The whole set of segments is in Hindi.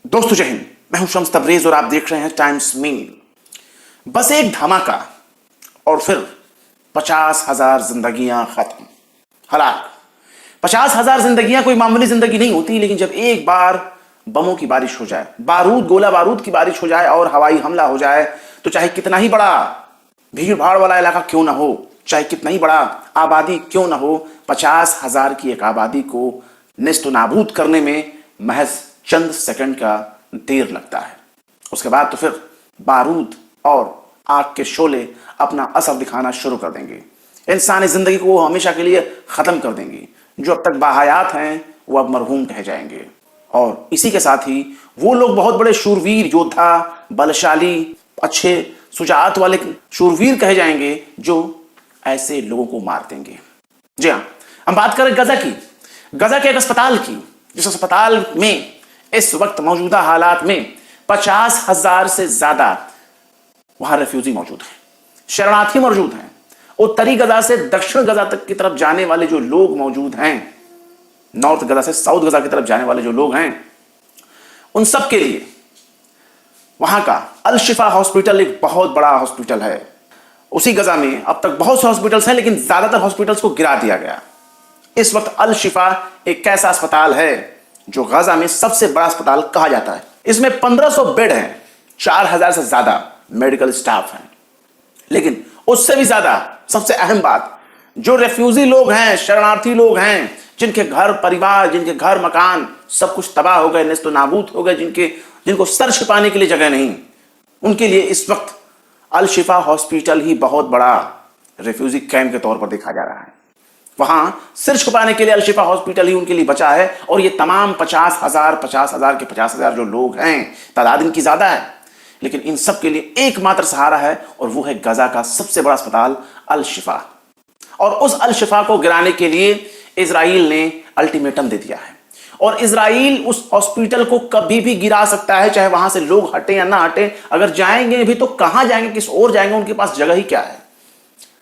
दोस्तों जय हिंद, मैं हूं शम्स तबरेज और आप देख रहे हैं टाइम्स मील। बस एक धमाका और फिर 50,000 जिंदगियां खत्म, हलाक। 50,000 जिंदगियां कोई मामूली जिंदगी नहीं होती, लेकिन जब एक बार बमों की बारिश हो जाए, गोला बारूद की बारिश हो जाए और हवाई हमला हो जाए, तो चाहे कितना ही बड़ा भीड़ भाड़ वाला इलाका क्यों ना हो, चाहे कितना ही बड़ा आबादी क्यों ना हो, 50,000 की एक आबादी को नेस्त नाबूद करने में महज चंद सेकंड का देर लगता है। उसके बाद तो फिर बारूद और आग के शोले अपना असर दिखाना शुरू कर देंगे, इंसानी जिंदगी को हमेशा के लिए खत्म कर देंगी। जो अब तक बाहयात हैं वो अब मरहूम कह जाएंगे, और इसी के साथ ही वो लोग बहुत बड़े शूरवीर योद्धा, बलशाली, अच्छे सुजात वाले शूरवीर कहे जाएंगे जो ऐसे लोगों को मार देंगे। जी हाँ, हम बात करें गजा की, गजा के एक अस्पताल की, जिस अस्पताल में इस वक्त मौजूदा हालात में 50,000 से ज्यादा वहां रेफ्यूजी मौजूद हैं, शरणार्थी मौजूद हैं। उत्तरी गजा से दक्षिण गजा तक की तरफ जाने वाले जो लोग मौजूद हैं, नॉर्थ गजा से साउथ गजा की तरफ जाने वाले जो लोग हैं, उन सब के लिए वहां का अल शिफा हॉस्पिटल एक बहुत बड़ा हॉस्पिटल है। उसी गजा में अब तक बहुत से हॉस्पिटल्स हैं, लेकिन ज्यादातर हॉस्पिटल्स को गिरा दिया गया। इस वक्त अल शिफा एक ऐसा अस्पताल है जो गजा में सबसे बड़ा अस्पताल कहा जाता है। इसमें 1500 बेड हैं, 4,000 से ज्यादा मेडिकल स्टाफ हैं। लेकिन उससे भी ज्यादा सबसे अहम बात, जो रेफ्यूजी लोग हैं, शरणार्थी लोग हैं, जिनके घर परिवार, जिनके घर मकान सब कुछ तबाह हो गए, नेस्तो नाबूद हो गए, जिनको सर छिपाने के लिए जगह नहीं, उनके लिए इस वक्त अल शिफा हॉस्पिटल ही बहुत बड़ा रेफ्यूजी कैंप के तौर पर देखा जा रहा है। वहां सिर छुपाने के लिए अल शिफा हॉस्पिटल ही उनके लिए बचा है। और ये तमाम 50,000 के 50,000 जो लोग हैं, तादाद इनकी ज्यादा है, लेकिन इन सब के लिए एकमात्र सहारा है, और वो है गजा का सबसे बड़ा अस्पताल अल शिफा। और उस अल शिफा को गिराने के लिए इजराइल ने अल्टीमेटम दे दिया है, और इजराइल उस हॉस्पिटल को कभी भी गिरा सकता है, चाहे वहां से लोग हटे या ना हटे। अगर जाएंगे भी तो कहां जाएंगे, किस ओर जाएंगे, उनके पास जगह ही क्या है।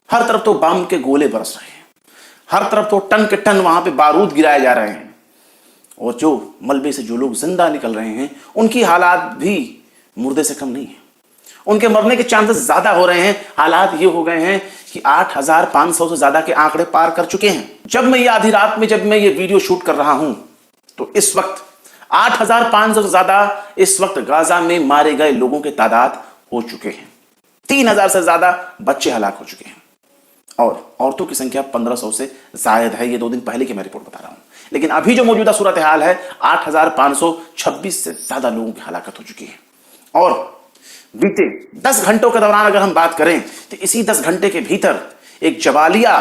हर तरफ तो बम के गोले बरस रहे हैं, हर तरफ तो टन के टन वहां पे बारूद गिराए जा रहे हैं, और जो मलबे से जो लोग जिंदा निकल रहे हैं, उनकी हालात भी मुर्दे से कम नहीं है। उनके मरने के चांसेस ज्यादा हो रहे हैं। हालात ये हो गए हैं कि 8,500 से ज्यादा के आंकड़े पार कर चुके हैं। जब मैं ये आधी रात में जब मैं ये वीडियो शूट कर रहा हूं, तो इस वक्त 8,500 से ज्यादा इस वक्त गाजा में मारे गए लोगों के तादाद हो चुके हैं। 3,000 से ज्यादा बच्चे हलाक हो चुके हैं, और औरतों की संख्या 1,500 से जायद है। ये 2 दिन पहले की मैं रिपोर्ट बता रहा हूं, लेकिन अभी जो मौजूदा सूरत हाल है, 8,526 से ज्यादा लोगों की हलाकत हो चुकी है। और बीते 10 घंटों के दौरान अगर हम बात करें, तो इसी 10 घंटे के भीतर एक जबालिया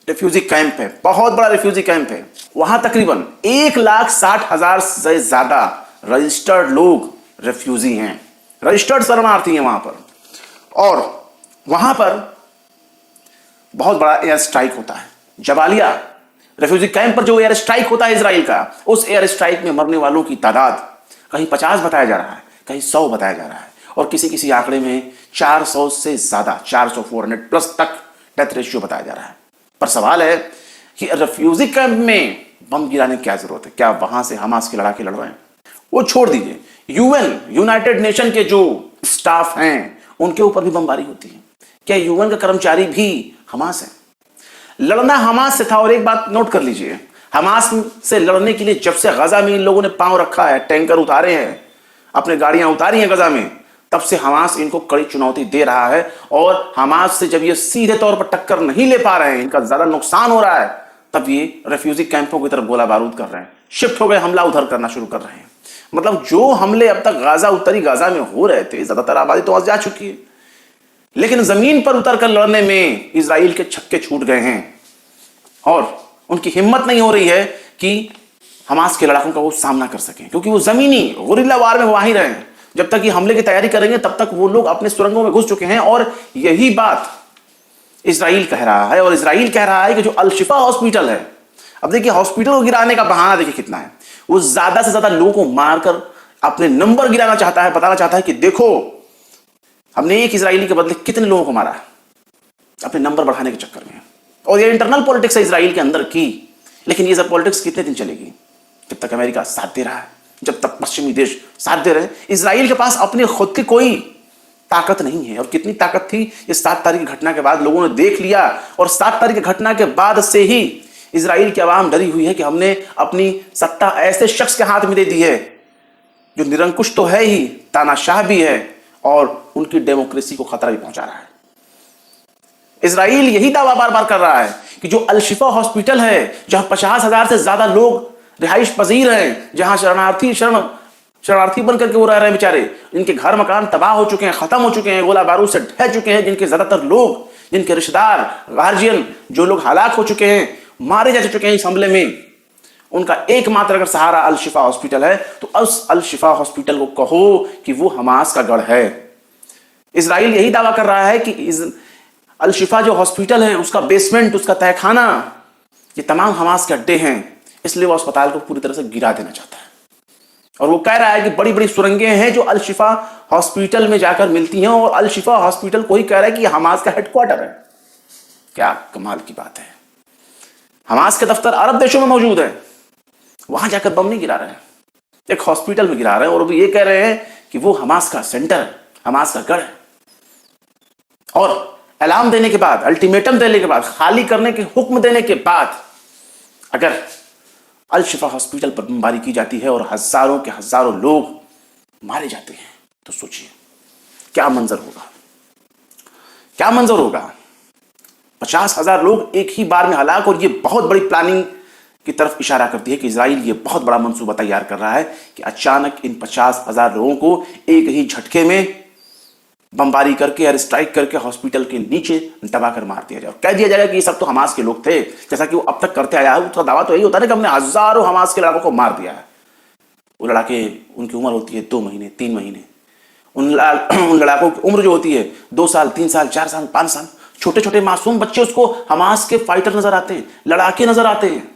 रेफ्यूजी कैंप है, बहुत बड़ा रेफ्यूजी कैंप है। वहां तकरीबन 1,60,000 से ज्यादा रजिस्टर्ड लोग रेफ्यूजी हैं, रजिस्टर्ड शरणार्थी हैं वहां पर। और वहां पर बहुत बड़ा एयर स्ट्राइक होता है। जबालिया रेफ्यूजी कैंप पर जो एयर स्ट्राइक होता है इजराइल का, उस एयर स्ट्राइक में मरने वालों की तादाद कहीं 50 बताया जा रहा है, कहीं 100 बताया जा रहा है, और किसी किसी आंकड़े में 400 से ज्यादा, 400 प्लस तक डेथ रेशियो बताया जा रहा है। पर सवाल है कि रेफ्यूजी कैंप में बम गिराने की क्या जरूरत है? क्या वहां से हमास की लड़ाई लड़ रहे हैं? वो छोड़ दीजिए, यूनाइटेड नेशन के जो स्टाफ हैं, उनके ऊपर भी बमबारी होती है। क्या यूएन का कर्मचारी भी हमास है? लड़ना हमास से था। और एक बात नोट कर लीजिए, हमास से लड़ने के लिए जब से गजा में इन लोगों ने पांव रखा है, टैंकर उतारे हैं, अपने गाड़ियां उतारी हैं गजा में, तब से हमास इनको कड़ी चुनौती दे रहा है। और हमास से जब ये सीधे तौर पर टक्कर नहीं ले पा रहे हैं, इनका ज्यादा नुकसान हो रहा है, तब ये रेफ्यूजी कैंपों की तरफ गोला बारूद कर रहे हैं, शिफ्ट हो गए, हमला उधर करना शुरू कर रहे हैं। मतलब जो हमले अब तक गाजा, उत्तरी गाजा में हो रहे थे, ज्यादातर आबादी तो आज जा चुकी है, लेकिन जमीन पर उतरकर लड़ने में इजराइल के छक्के छूट गए हैं, और उनकी हिम्मत नहीं हो रही है कि हमास के लड़ाकों का वो सामना कर सकें, क्योंकि वो जमीनी गुरिल्ला वार में वहीं रहे हैं। जब तक ये हमले की तैयारी करेंगे, तब तक वो लोग अपने सुरंगों में घुस चुके हैं। और यही बात इजराइल कह रहा है, और इजराइल कह रहा है कि जो अल शिफा हॉस्पिटल है, अब देखिए हॉस्पिटल को गिराने का बहाना देखिए कितना है। वो ज्यादा से ज्यादा लोगों को मारकर अपने नंबर गिराना चाहता है, बताना चाहता है कि देखो हमने एक इजरायली के बदले कितने लोगों को मारा है, अपने नंबर बढ़ाने के चक्कर में। और ये इंटरनल पॉलिटिक्स है इजराइल के अंदर की, लेकिन ये सब पॉलिटिक्स कितने दिन चलेगी? जब तक अमेरिका साथ दे रहा है, जब तक पश्चिमी देश साथ दे रहे। इजराइल के पास अपनी खुद की कोई ताकत नहीं है, और कितनी ताकत थी इस 7 तारीख की घटना के बाद लोगों ने देख लिया, और 7 तारीख की घटना के बाद से ही इजराइल की आवाम डरी हुई है कि हमने अपनी सत्ता ऐसे शख्स के हाथ में दे दी है जो निरंकुश तो है ही, तानाशाह भी है, और उनकी डेमोक्रेसी को खतरा भी पहुंचा रहा है। इजराइल यही दावा बार बार कर रहा है कि जो अल शिफा हॉस्पिटल है, जहां 50,000 से ज्यादा लोग रिहाइश पजीर हैं, जहां शरणार्थी बनकर के वो रह रहे हैं बेचारे, जिनके घर मकान तबाह हो चुके हैं, खत्म हो चुके हैं, गोला बारूद से ढह चुके हैं, जिनके ज्यादातर लोग, जिनके रिश्तेदार, गार्जियन, जो लोग हलाक हो चुके हैं, मारे जा चुके हैं इस हमले में, उनका एकमात्र अगर सहारा अल शिफा हॉस्पिटल है, तो उस अल शिफा हॉस्पिटल को कहो कि वो हमास का गढ़ है। इजराइल यही दावा कर रहा है कि अल शिफा जो हॉस्पिटल है, उसका बेसमेंट, उसका तहखाना, ये तमाम हमास के अड्डे हैं, इसलिए वो अस्पताल को पूरी तरह से गिरा देना चाहता है। और वो कह रहा है कि बड़ी बड़ी सुरंगें हैं जो अल शिफा हॉस्पिटल में जाकर मिलती हैं, और अल शिफा हॉस्पिटल को ही कह रहा है कि हमास का हेडक्वार्टर है। क्या कमाल की बात है। हमास के दफ्तर अरब देशों में मौजूद है, वहां जाकर बम नहीं गिरा रहे हैं, एक हॉस्पिटल में गिरा रहे हैं, और वो ये कह रहे हैं कि वो हमास का सेंटर है, हमास का गढ़ है। और ऐलान देने के बाद, अल्टीमेटम देने के बाद, खाली करने के हुक्म देने के बाद अगर अल शिफा हॉस्पिटल पर बमबारी की जाती है और हजारों के हजारों लोग मारे जाते हैं, तो सोचिए क्या मंजर होगा, क्या मंजर होगा। 50,000 लोग एक ही बार में हलाक, और ये बहुत बड़ी प्लानिंग की तरफ इशारा करती है कि इजराइल ये बहुत बड़ा मंसूबा तैयार कर रहा है कि अचानक इन 50,000 लोगों को एक ही झटके में बमबारी करके, एयर स्ट्राइक करके हॉस्पिटल के नीचे दबाकर मार दिया जाए, कह दिया जाएगा कि ये सब तो हमास के लोग थे, जैसा कि वो अब तक करते आया है। उसका दावा तो यही होता है कि हमने हजारों हमास के लड़कों को मार दिया है। वो लड़ाके, उनकी उम्र होती है 2 महीने, 3 महीने, उन लड़ाकों की उम्र जो होती है 2 साल, 3 साल, 4 साल, 5 साल, छोटे छोटे मासूम बच्चे उसको हमास के फाइटर नजर आते हैं, लड़ाके नजर आते हैं।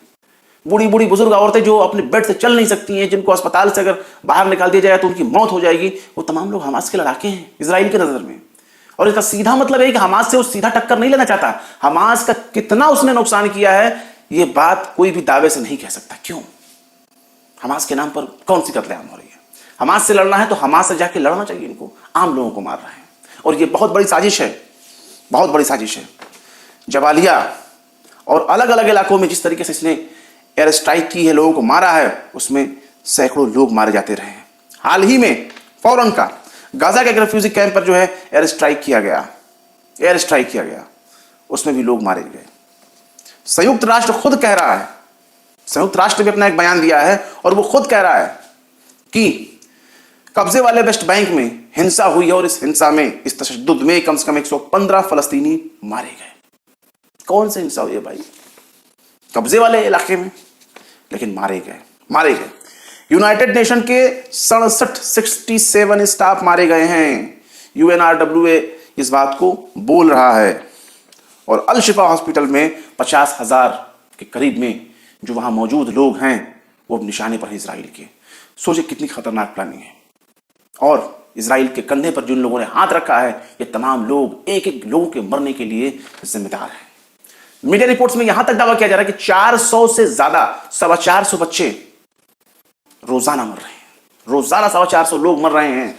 बूढ़ी बूढ़ी बुजुर्ग औरतें जो अपने बेड से चल नहीं सकती हैं, जिनको अस्पताल से अगर बाहर निकाल दिया जाए तो उनकी मौत हो जाएगी, वो तमाम लोग हमास के लड़ाके हैं इजराइल के नजर में। और इसका सीधा मतलब है कि हमास से वो सीधा टक्कर नहीं लेना चाहता। हमास का कितना उसने नुकसान किया है, ये बात कोई भी दावे से नहीं कह सकता। क्यों? हमास के नाम पर कौन सी कत्लेआम हो रही है? हमास से लड़ना है तो हमास से जाके लड़ना चाहिए इनको। आम लोगों को मार रहा है, और ये बहुत बड़ी साजिश है, बहुत बड़ी साजिश है। जबालिया और अलग अलग इलाकों में जिस तरीके से इसने एयर स्ट्राइक की है, लोगों को मारा है, उसमें सैकड़ों लोग मारे जाते रहे हैं। हाल ही में फौरन का गाजा के एक रेफ्यूजी कैंप पर जो है एयर स्ट्राइक किया गया, उसमें भी लोग मारे गए। संयुक्त राष्ट्र खुद कह रहा है, संयुक्त राष्ट्र भी अपना एक बयान दिया है, और वो खुद कह रहा है कि कब्जे वाले वेस्ट बैंक में हिंसा हुई है, और इस हिंसा में, इस तशद्दुद में कम से कम 115 फलस्तीनी मारे गए। कौन सी हिंसा हुई है भाई? कब्जे वाले इलाके में, लेकिन मारे गए। यूनाइटेड नेशन के 67 स्टाफ मारे गए हैं। UNRWA इस बात को बोल रहा है। और अल शिफा हॉस्पिटल में 50,000 के करीब में जो वहां मौजूद लोग हैं, वो अब निशाने पर है इजराइल के। सोचिए कितनी खतरनाक प्लानिंग है। और इजराइल के कंधे पर जिन लोगों ने हाथ रखा है, ये तमाम लोग एक एक लोगों के मरने के लिए जिम्मेदार हैं। मीडिया रिपोर्ट्स में यहां तक दावा किया जा रहा है कि 400 से ज्यादा, 450 बच्चे रोजाना मर रहे हैं। रोजाना 450 लोग मर रहे हैं,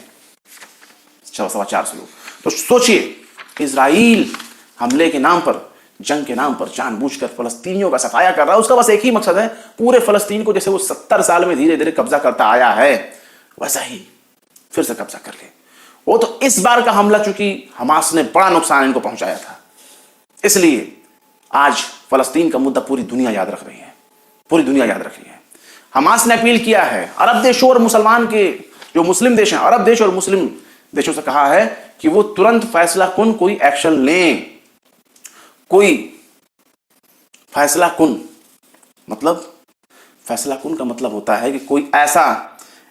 450 लोग। तो सोचिए, इजराइल हमले के नाम पर, जंग के नाम पर जानबूझकर फलस्तीनियों का सफाया कर रहा है। उसका बस एक ही मकसद है, पूरे फलस्तीन को जैसे वो 70 साल में धीरे धीरे कब्जा करता आया है, वैसा ही फिर से कब्जा कर ले। वो तो इस बार का हमला, चूंकि हमास ने बड़ा नुकसान इनको पहुंचाया था, इसलिए आज फलस्तीन का मुद्दा पूरी दुनिया याद रख रही है, पूरी दुनिया याद रख रही है। हमास ने अपील किया है अरब देशों और मुसलमान के जो मुस्लिम देश हैं, अरब देश और मुस्लिम देशों से कहा है कि वो तुरंत फैसला कुन कोई एक्शन लें। कोई फैसला कुन मतलब, फैसला कुन का मतलब होता है कि कोई ऐसा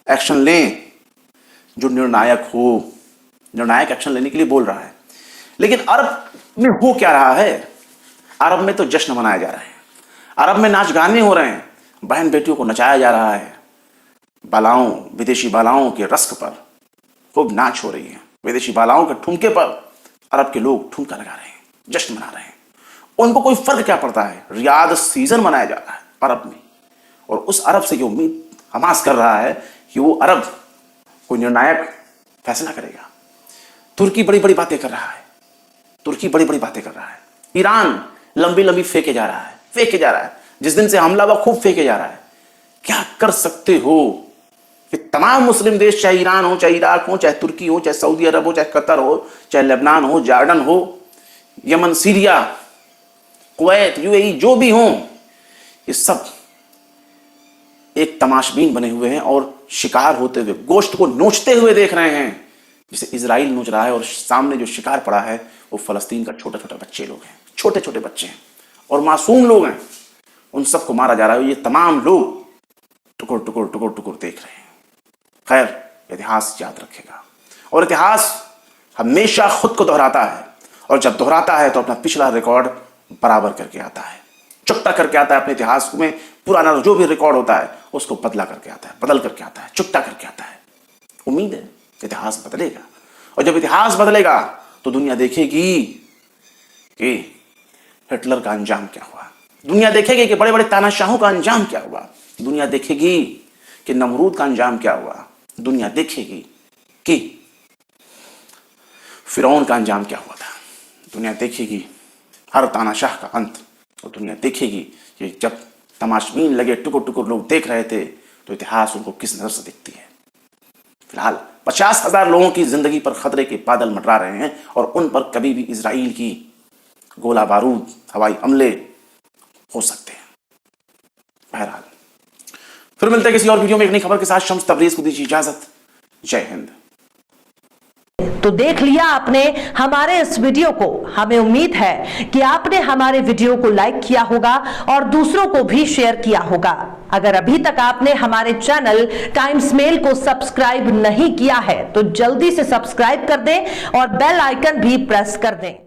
एक्शन लें जो निर्णायक हो। निर्णायक एक्शन लेने के लिए बोल रहा है। लेकिन अरब में हो क्या रहा है? अरब में तो जश्न मनाया जा रहा है, अरब में नाच गाने हो रहे हैं, बहन बेटियों को नचाया जा रहा है। बालाओं, विदेशी बालाओं के रस्क पर खूब नाच हो रही है। विदेशी बालाओं के ठुमके पर अरब के लोग ठुमका लगा रहे हैं, जश्न मना रहे हैं। उनको कोई फर्क क्या पड़ता है? रियाद सीजन मनाया जा रहा है अरब में, और उस अरब से ये उम्मीद हमास कर रहा है कि वो अरब कोई निर्णायक फैसला करेगा। तुर्की बड़ी बड़ी बातें कर रहा है, तुर्की बड़ी बड़ी बातें कर रहा है। ईरान लंबी लंबी फेंके जा रहा है, फेंके जा रहा है। जिस दिन से हमला हुआ खूब फेंके जा रहा है। क्या कर सकते हो कि तमाम मुस्लिम देश, चाहे ईरान हो, चाहे इराक हो, चाहे तुर्की हो, चाहे सऊदी अरब हो, चाहे कतर हो, चाहे लेबनान हो, जॉर्डन हो, यमन, सीरिया, कुवैत, यूएई, जो भी हो, ये सब एक तमाशबीन बने हुए हैं और शिकार होते हुए, गोश्त को नोचते हुए देख रहे हैं, जिसे इजराइल नोच रहा है। और सामने जो शिकार पड़ा है वो फलस्तीन का छोटे छोटे बच्चे लोग हैं, छोटे छोटे बच्चे हैं और मासूम लोग हैं। उन सबको मारा जा रहा है। ये तमाम लोग टुकुर टुकुर टुकुर टुकुर देख रहे हैं। खैर, इतिहास याद रखेगा और इतिहास हमेशा खुद को दोहराता है, और जब दोहराता है तो अपना पिछला रिकॉर्ड बराबर करके आता है, चुकता करके आता है। अपने इतिहास में पुराना जो भी रिकॉर्ड होता है उसको बदला करके आता है, बदल करके आता है, चुकता करके आता है। उम्मीद है इतिहास बदलेगा, और जब इतिहास बदलेगा तो दुनिया देखेगी कि हिटलर का अंजाम क्या हुआ, दुनिया देखेगी कि बड़े बड़े तानाशाहों का अंजाम क्या हुआ, दुनिया देखेगी कि नमरूद का अंजाम क्या हुआ, दुनिया देखेगी कि फिरौन का अंजाम क्या हुआ था, दुनिया देखेगी हर तानाशाह का अंत, और दुनिया देखेगी कि जब तमाशबीन लगे टुकुर टुकुर लोग देख रहे थे तो इतिहास उनको किस नजर से दिखती है। फिलहाल 50,000 लोगों की जिंदगी पर खतरे के बादल मंडरा रहे हैं, और उन पर कभी भी इजराइल की गोला बारूद, हवाई हमले हो सकते हैं। बहरहाल, फिर मिलते हैं किसी और वीडियो में एक नई खबर के साथ। शम्स तबरेज को दीजिए इजाजत। जय हिंद। तो देख लिया आपने हमारे इस वीडियो को। हमें उम्मीद है कि आपने हमारे वीडियो को लाइक किया होगा और दूसरों को भी शेयर किया होगा। अगर अभी तक आपने हमारे चैनल टाइम्स मेल को सब्सक्राइब नहीं किया है तो जल्दी से सब्सक्राइब कर दें और बेल आइकन भी प्रेस कर दें।